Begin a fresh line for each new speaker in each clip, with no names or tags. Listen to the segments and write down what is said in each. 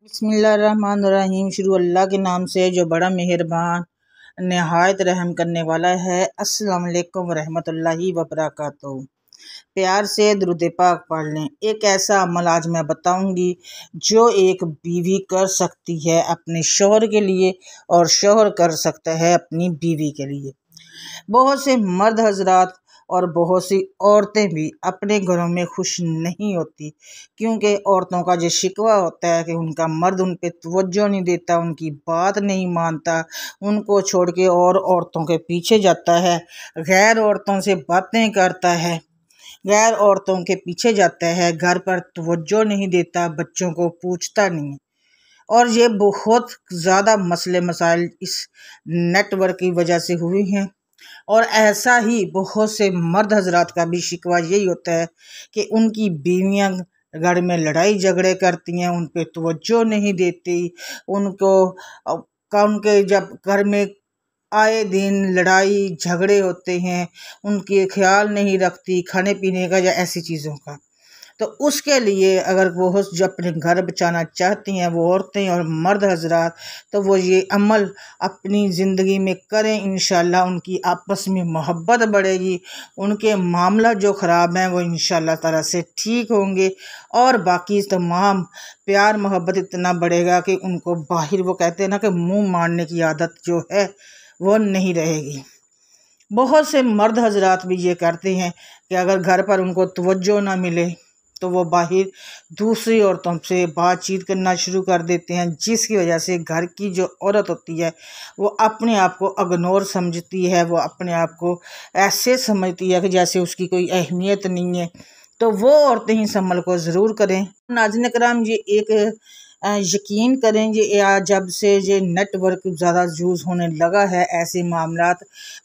बिस्मिल्लाहिर्रहमानिर्रहीम। शुरू अल्लाह के नाम से जो बड़ा मेहरबान नहायत रहम करने वाला है। अस्सलाम वालेकुम रहमतुल्लाहि व बरकातहू। प्यार से दुरूद पाक पढ़ लें। एक ऐसा अमल आज मैं बताऊंगी जो एक बीवी कर सकती है अपने शौहर के लिए और शौहर कर सकता है अपनी बीवी के लिए। बहुत से मर्द हजरात और बहुत सी औरतें भी अपने घरों में खुश नहीं होती, क्योंकि औरतों का जो शिकवा होता है कि उनका मर्द उन पे तवज्जो नहीं देता, उनकी बात नहीं मानता, उनको छोड़ के और औरतों के पीछे जाता है, गैर औरतों से बातें करता है, गैर औरतों के पीछे जाता है, घर पर तवज्जो नहीं देता, बच्चों को पूछता नहीं है। और ये बहुत ज़्यादा मसले मसाइल इस नेटवर्क की वजह से हुई हैं। और ऐसा ही बहुत से मर्द हजरात का भी शिकवा यही होता है कि उनकी बीवियां घर में लड़ाई झगड़े करती हैं, उन पे तवज्जो नहीं देती, उनके जब घर में आए दिन लड़ाई झगड़े होते हैं, उनके ख्याल नहीं रखती खाने पीने का या ऐसी चीज़ों का। तो उसके लिए अगर वो जो अपने घर बचाना चाहती हैं वो औरतें और मर्द हजरात, तो वो ये अमल अपनी ज़िंदगी में करें। इंशाल्लाह उनकी आपस में मोहब्बत बढ़ेगी, उनके मामला जो ख़राब हैं वो इंशाल्लाह ताला से ठीक होंगे, और बाकी तमाम प्यार मोहब्बत इतना बढ़ेगा कि उनको बाहर वो कहते हैं ना कि मुँह मारने की आदत जो है वो नहीं रहेगी। बहुत से मर्द हजरात भी ये करते हैं कि अगर घर पर उनको तवज्जो ना मिले तो वो बाहर दूसरी औरतों से बातचीत करना शुरू कर देते हैं, जिसकी वजह से घर की जो औरत होती है वो अपने आप को इग्नोर समझती है, वो अपने आप को ऐसे समझती है कि जैसे उसकी कोई अहमियत नहीं है। तो वो औरतें इस अमल को ज़रूर करें। नाज़रीन कराम, ये एक यकीन करें ये जब से ये नेटवर्क ज़्यादा यूज़ होने लगा है, ऐसे मामलात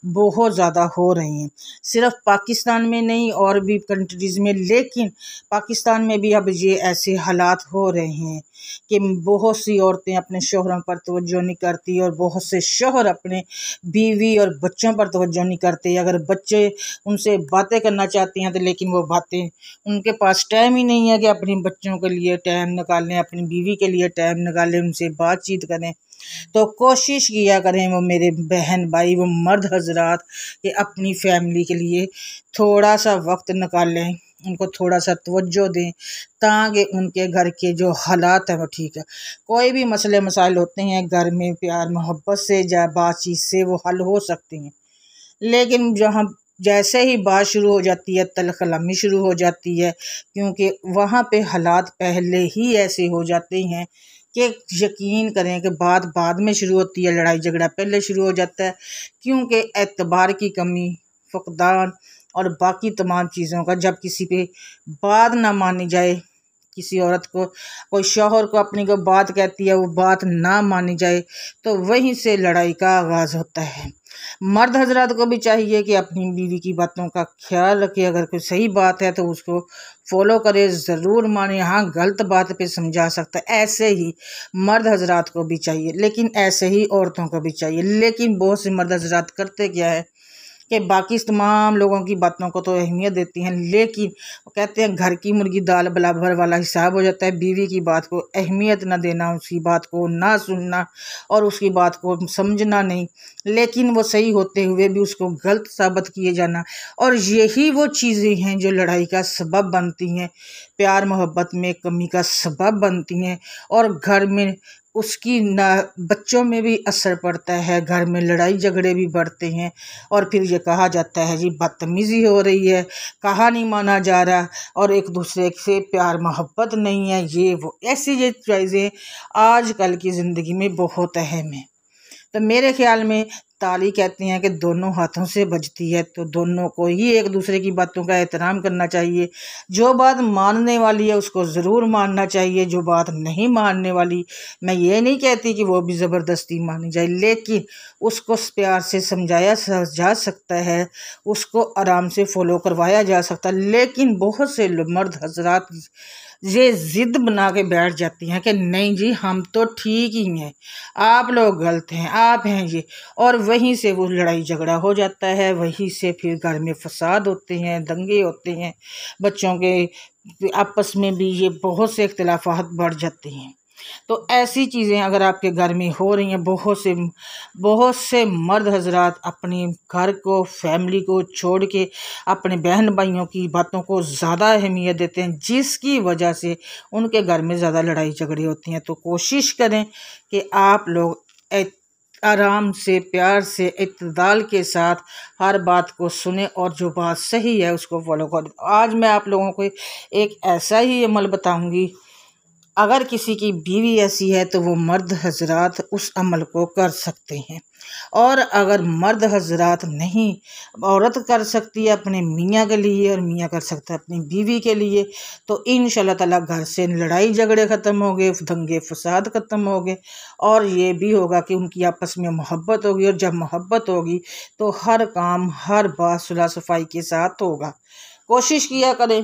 बहुत ज़्यादा हो रहे हैं। सिर्फ पाकिस्तान में नहीं और भी कंट्रीज़ में, लेकिन पाकिस्तान में भी अब ये ऐसे हालात हो रहे हैं कि बहुत सी औरतें अपने शौहरों पर तवज्जो नहीं करती और बहुत से शौहर अपने बीवी और बच्चों पर तवज्जो नहीं करते। अगर बच्चे उनसे बातें करना चाहती हैं तो लेकिन वो बातें, उनके पास टाइम ही नहीं है कि अपने बच्चों के लिए टाइम निकालें, अपनी बीवी के लिए टाइम निकालें, उनसे बातचीत करें। तो कोशिश किया करें वो मेरे बहन भाई, वो मर्द हजरात, कि अपनी फैमिली के लिए थोड़ा सा वक्त निकालें, उनको थोड़ा सा तवज्जो दें, ताकि उनके घर के जो हालात हैं वो ठीक है। कोई भी मसले मसाइल होते हैं घर में, प्यार मोहब्बत से या बातचीत से वो हल हो सकते हैं, लेकिन जहाँ जैसे ही बात शुरू हो जाती है तलखलामी शुरू हो जाती है, क्योंकि वहाँ पे हालात पहले ही ऐसे हो जाते हैं कि यकीन करें कि बात बाद में शुरू होती है, लड़ाई झगड़ा पहले शुरू हो जाता है, क्योंकि एतबार की कमी, फकदान और बाकी तमाम चीज़ों का, जब किसी पे बात ना मानी जाए, किसी औरत को, कोई शौहर को अपनी को बात कहती है वो बात ना मानी जाए, तो वहीं से लड़ाई का आगाज़ होता है। मर्द हजरात को भी चाहिए कि अपनी बीवी की बातों का ख्याल रखे, अगर कोई सही बात है तो उसको फॉलो करे, ज़रूर माने। हाँ, गलत बात पे समझा सकता है, ऐसे ही मर्द हजरात को भी चाहिए, लेकिन ऐसे ही औरतों को भी चाहिए। लेकिन बहुत से मर्द हजरात करते क्या है कि बाकी तमाम लोगों की बातों को तो अहमियत देती हैं, लेकिन वो कहते हैं घर की मुर्गी दाल बराबर वाला हिसाब हो जाता है। बीवी की बात को अहमियत ना देना, उसकी बात को ना सुनना और उसकी बात को समझना नहीं, लेकिन वो सही होते हुए भी उसको गलत साबित किए जाना, और यही वो चीज़ें हैं जो लड़ाई का सबब बनती हैं, प्यार मोहब्बत में कमी का सबब बनती हैं, और घर में उसकी ना बच्चों में भी असर पड़ता है, घर में लड़ाई झगड़े भी बढ़ते हैं। और फिर ये कहा जाता है जी बदतमीज़ी हो रही है, कहा नहीं माना जा रहा, और एक दूसरे से प्यार मोहब्बत नहीं है, ये वो ऐसी ये चीज़ें आजकल की ज़िंदगी में बहुत अहम है। तो मेरे ख्याल में ताली कहते हैं कि दोनों हाथों से बजती है, तो दोनों को ही एक दूसरे की बातों का एहतराम करना चाहिए। जो बात मानने वाली है उसको ज़रूर मानना चाहिए, जो बात नहीं मानने वाली, मैं ये नहीं कहती कि वो भी ज़बरदस्ती मानी जाए, लेकिन उसको प्यार से समझाया जा सकता है, उसको आराम से फॉलो करवाया जा सकता है। लेकिन बहुत से मर्द हजरात ये ज़िद बना के बैठ जाती हैं कि नहीं जी हम तो ठीक ही हैं, आप लोग गलत हैं, आप हैं ये, और वहीं से वो लड़ाई झगड़ा हो जाता है, वहीं से फिर घर में फसाद होते हैं, दंगे होते हैं, बच्चों के आपस में भी ये बहुत से इख्तिलाफात बढ़ जाते हैं। तो ऐसी चीज़ें अगर आपके घर में हो रही हैं, बहुत से मर्द हजरात अपनी घर को, फैमिली को छोड़ के अपने बहन भाइयों की बातों को ज़्यादा अहमियत देते हैं, जिसकी वजह से उनके घर में ज़्यादा लड़ाई झगड़े होती हैं। तो कोशिश करें कि आप लोग आराम से, प्यार से, इत्तेदाल के साथ हर बात को सुने और जो बात सही है उसको फॉलो करें। आज मैं आप लोगों को एक ऐसा ही अमल बताऊंगी, अगर किसी की बीवी ऐसी है तो वो मर्द हजरात उस अमल को कर सकते हैं, और अगर मर्द हजरात नहीं, औरत कर सकती है अपने मियाँ के लिए और मियाँ कर सकता है अपनी बीवी के लिए, तो इंशाल्लाह ताला घर से लड़ाई झगड़े ख़त्म हो गए, दंगे फसाद ख़त्म हो गए, और ये भी होगा कि उनकी आपस में मोहब्बत होगी, और जब मोहब्बत होगी तो हर काम, हर बात सुलह सफाई के साथ होगा। कोशिश किया करें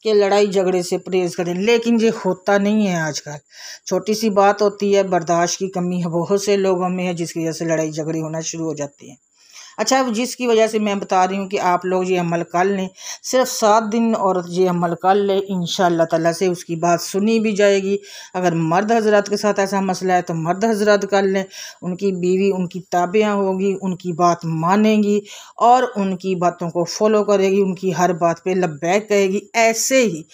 कि लड़ाई झगड़े से परहेज़ करें, लेकिन ये होता नहीं है आजकल। छोटी सी बात होती है, बर्दाश्त की कमी है बहुत से लोगों में है, जिसकी वजह से लड़ाई झगड़े होना शुरू हो जाती हैं। अच्छा, अब जिसकी वजह से मैं बता रही हूँ कि आप लोग ये अमल कर लें, सिर्फ 7 दिन औरत ये अमल कर ले, इंशाअल्लाह ताला से उसकी बात सुनी भी जाएगी। अगर मर्द हजरात के साथ ऐसा मसला है तो मर्द हजरात कर लें, उनकी बीवी उनकी ताबियाँ होगी, उनकी बात मानेगी और उनकी बातों को फॉलो करेगी, उनकी हर बात पे लब्बैक कहेगी। ऐसे ही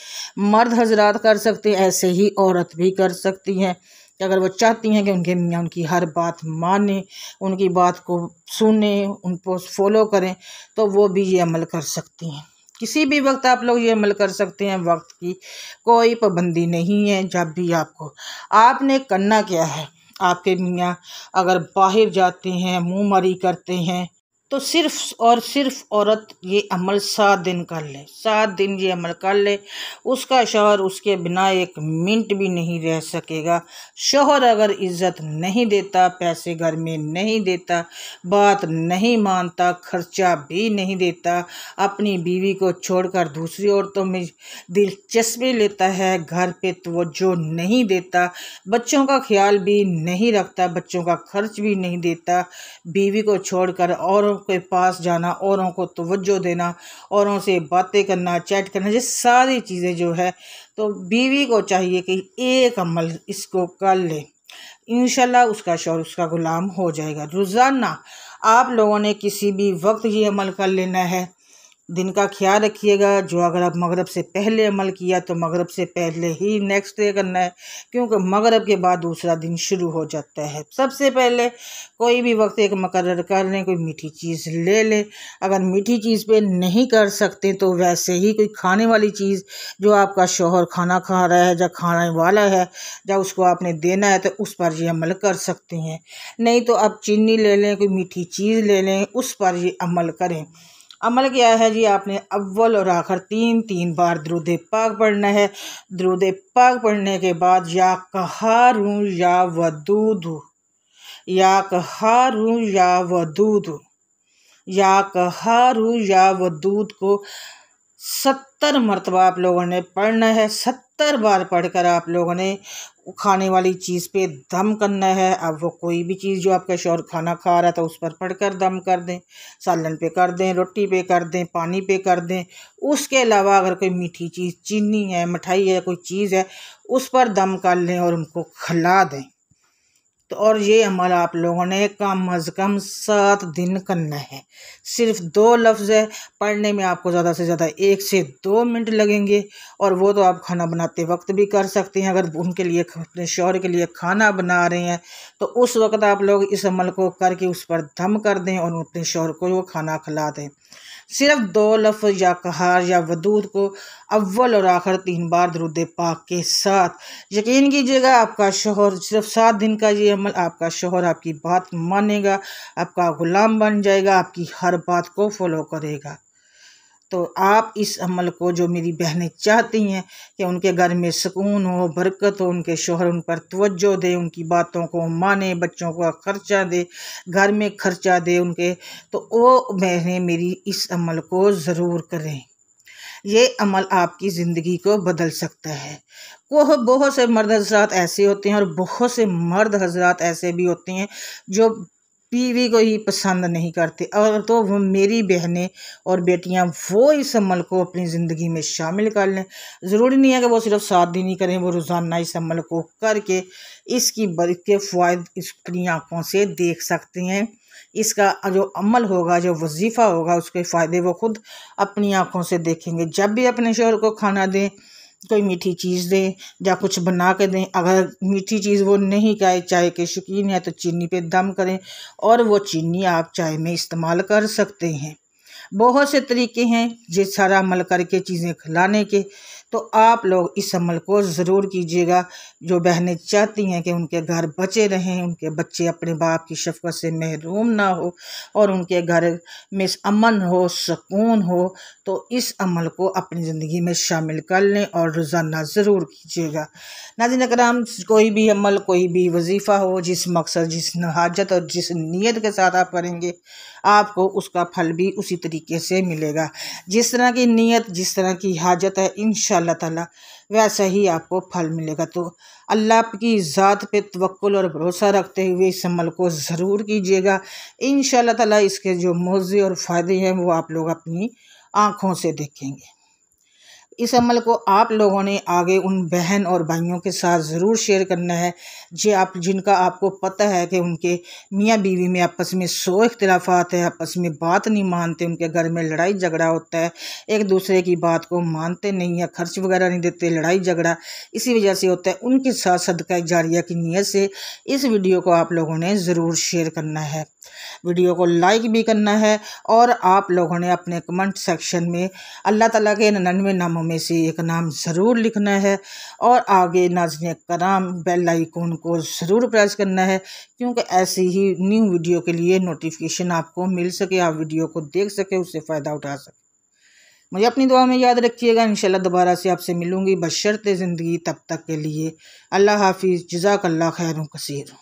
मर्द हजरात कर सकते हैं, ऐसे ही औरत भी कर सकती हैं कि अगर वो चाहती हैं कि उनके मियाँ उनकी हर बात माने, उनकी बात को सुने, उनको फॉलो करें, तो वो भी ये अमल कर सकती हैं। किसी भी वक्त आप लोग ये अमल कर सकते हैं, वक्त की कोई पाबंदी नहीं है। जब भी आपने करना क्या है, आपके मियाँ अगर बाहर जाते हैं, मुँह मारी करते हैं, तो सिर्फ और सिर्फ औरत ये अमल 7 दिन कर ले, 7 दिन ये अमल कर ले, उसका शौहर उसके बिना 1 मिनट भी नहीं रह सकेगा। शौहर अगर इज्जत नहीं देता, पैसे घर में नहीं देता, बात नहीं मानता, खर्चा भी नहीं देता, अपनी बीवी को छोड़कर दूसरी औरतों में दिलचस्पी लेता है, घर पे तवज्जो नहीं देता, बच्चों का ख्याल भी नहीं रखता, बच्चों का खर्च भी नहीं देता, बीवी को छोड़कर औरों के पास जाना, औरों को तवज्जो देना, औरों से बातें करना, चैट करना, ये सारी चीज़ें जो है, तो बीवी को चाहिए कि एक अमल इसको कर ले, इंशाल्लाह उसका शौहर उसका गुलाम हो जाएगा। रोज़ाना आप लोगों ने किसी भी वक्त ये अमल कर लेना है। दिन का ख्याल रखिएगा, जो अगर आप मगरिब से पहले अमल किया तो मगरिब से पहले ही नेक्स्ट डे करना है, क्योंकि मगरिब के बाद दूसरा दिन शुरू हो जाता है। सबसे पहले कोई भी वक्त एक मुकर्रर कर लें, कोई मीठी चीज़ ले लें। अगर मीठी चीज़ पे नहीं कर सकते तो वैसे ही कोई खाने वाली चीज़, जो आपका शौहर खाना खा रहा है या खाने वाला है, जब उसको आपने देना है तो उस पर ये अमल कर सकते हैं। नहीं तो आप चीनी ले लें, कोई मीठी चीज़ ले लें, उस पर ये अमल करें। अमल क्या है जी, आपने अव्वल और आखिर 3 बार दुरूद पाक पढ़ना है। दुरूद पाक पढ़ने के बाद या कहारू या वदूद, या कहारू या वदूद, या कहारू या वदूद को 70 मरतबा आप लोगों ने पढ़ना है। 70 बार पढ़कर आप लोगों ने खाने वाली चीज़ पे दम करना है। अब वो कोई भी चीज़ जो आपका शौहर खाना खा रहा है तो उस पर पढ़कर दम कर दें, सालन पे कर दें, रोटी पे कर दें, पानी पे कर दें। उसके अलावा अगर कोई मीठी चीज़, चीनी है, मिठाई है, कोई चीज़ है, उस पर दम कर लें और उनको खिला दें। तो और ये अमल आप लोगों ने कम अज़ कम 7 दिन करना है। सिर्फ 2 लफ्ज़ है, पढ़ने में आपको ज़्यादा से ज़्यादा 1 से 2 मिनट लगेंगे, और वो तो आप खाना बनाते वक्त भी कर सकते हैं। अगर उनके लिए, अपने शौहर के लिए खाना बना रहे हैं तो उस वक्त आप लोग इस अमल को करके उस पर दम कर दें और अपने शौहर को वो खाना खिला दें। सिर्फ 2 लफ्ज़ या कहार या वदूद को अव्वल और आखिर 3 बार दुरूद पाक के साथ। यकीन कीजिएगा, आपका शौहर, सिर्फ 7 दिन का ये अमल, आपका शौहर आपकी बात मानेगा, आपका गुलाम बन जाएगा, आपकी हर बात को फॉलो करेगा। तो आप इस अमल को, जो मेरी बहनें चाहती हैं कि उनके घर में सुकून हो, बरकत हो, उनके शौहर उन पर तवज्जो दे, उनकी बातों को माने, बच्चों का खर्चा दे, घर में खर्चा दे उनके, तो वो बहनें मेरी इस अमल को ज़रूर करें। ये अमल आपकी ज़िंदगी को बदल सकता है। वो बहुत से मर्द हज़रात ऐसे होते हैं और बहुत से मर्द हज़रात ऐसे भी होते हैं जो बीवी को ही पसंद नहीं करते, और तो वो मेरी बहनें और बेटियां वो इस अमल को अपनी ज़िंदगी में शामिल कर लें। ज़रूरी नहीं है कि वो सिर्फ 7 दिन ही करें, वो रोज़ाना इस अमल को करके इसकी के फ़ायदे अपनी आँखों से देख सकते हैं। इसका जो अमल होगा, जो वजीफ़ा होगा, उसके फ़ायदे वो खुद अपनी आँखों से देखेंगे। जब भी अपने शौहर को खाना दें, कोई मीठी चीज़ दें या कुछ बना के दें, अगर मीठी चीज़ वो नहीं खाए, चाय के शौकीन है, तो चीनी पे दम करें और वो चीनी आप चाय में इस्तेमाल कर सकते हैं। बहुत से तरीके हैं ये सारा अमल करके चीज़ें खिलाने के, तो आप लोग इस अमल को ज़रूर कीजिएगा। जो बहनें चाहती हैं कि उनके घर बचे रहें, उनके बच्चे अपने बाप की शफ़क़त से महरूम ना हो और उनके घर में अमन हो, सुकून हो, तो इस अमल को अपनी ज़िंदगी में शामिल कर लें और रोज़ाना ज़रूर कीजिएगा। नाज़रीन कराम, कोई भी अमल, कोई भी वजीफ़ा हो, जिस मकसद, जिस हाजत और जिस नीयत के साथ आप करेंगे, आपको उसका फल भी उसी तरीके से मिलेगा। जिस तरह की नीयत, जिस तरह की हाजत है, इंशाअल्लाह ताला वैसा ही आपको फल मिलेगा। तो अल्लाह की ज़ात पे तवक्कुल और भरोसा रखते हुए इस अमल को ज़रूर कीजिएगा। इंशाअल्लाह ताला इसके जो मौज़े और फ़ायदे हैं वो आप लोग अपनी आँखों से देखेंगे। इस अमल को आप लोगों ने आगे उन बहन और भाइयों के साथ ज़रूर शेयर करना है जिनका आपको पता है कि उनके मियाँ बीवी में आपस में 100 इख्तिलाफ़ात है, आपस में बात नहीं मानते, उनके घर में लड़ाई झगड़ा होता है, एक दूसरे की बात को मानते नहीं है, खर्च वगैरह नहीं देते, लड़ाई झगड़ा इसी वजह से होता है। उनके साथ सदका जारिया की नीयत से इस वीडियो को आप लोगों ने ज़रूर शेयर करना है, वीडियो को लाइक भी करना है और आप लोगों ने अपने कमेंट सेक्शन में अल्लाह ताला के 99 नामों में से एक नाम ज़रूर लिखना है और आगे नाज़रीन कराम बेल आइकन को ज़रूर प्रेस करना है, क्योंकि ऐसी ही न्यू वीडियो के लिए नोटिफिकेशन आपको मिल सके, आप वीडियो को देख सके, उससे फ़ायदा उठा सके। मुझे अपनी दुआ में याद रखिएगा। इंशाल्लाह दोबारा से आपसे मिलूँगी बशर्ते ज़िंदगी। तब तक के लिए अल्लाह हाफिज़। जज़ाकल्लाह खैरुन कसीर।